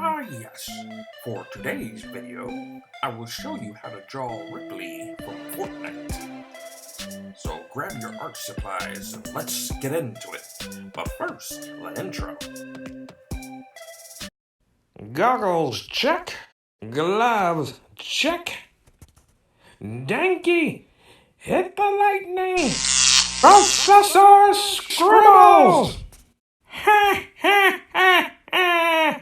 Yes. For today's video, I will show you how to draw Rippley from FortNite. So grab your art supplies and let's get into it. But first, the intro. Goggles, check. Gloves, check. Danky, hit the lightning. Professor Scribbles! Ha ha ha ha!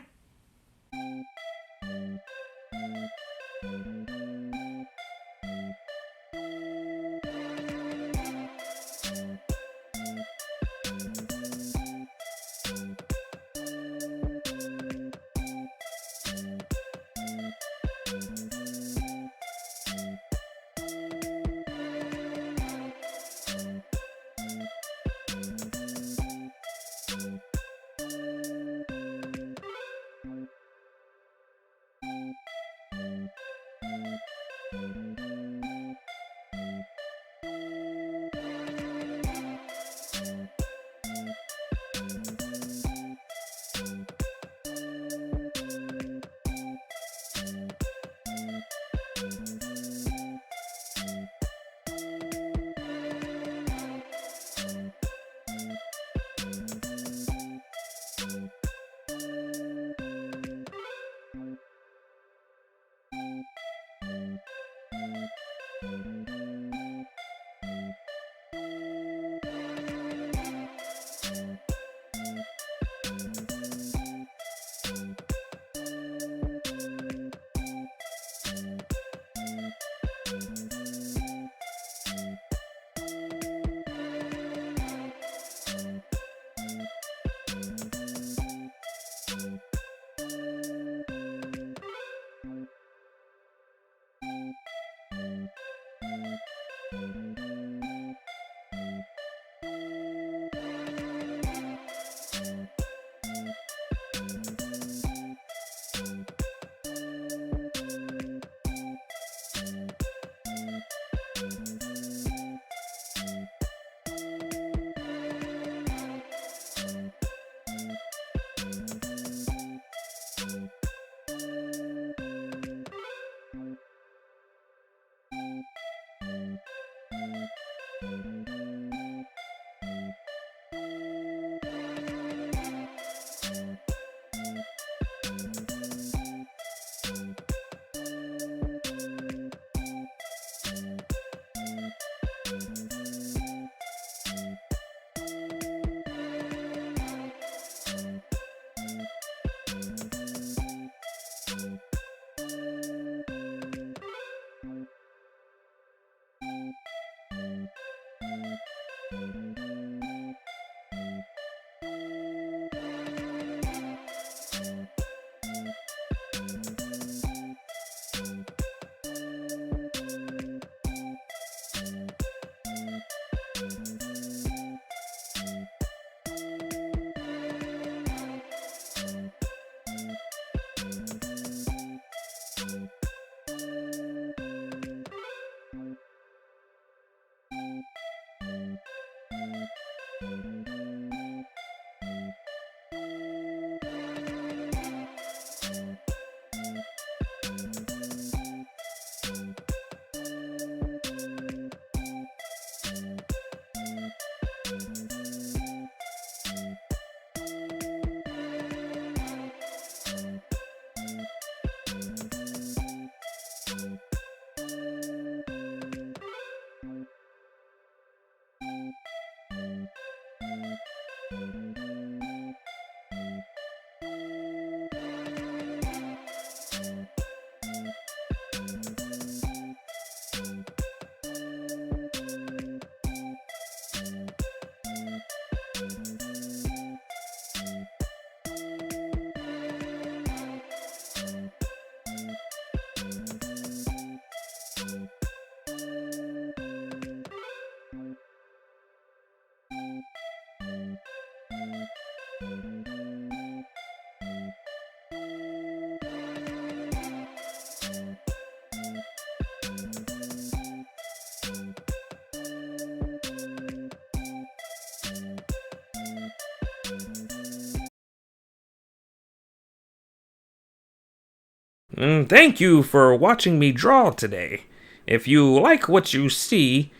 And thank you for watching me draw today. If you like what you see,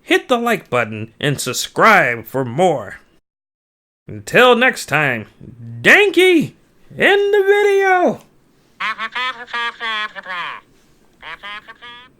hit the like button and subscribe for more. Until next time, Danky in the video!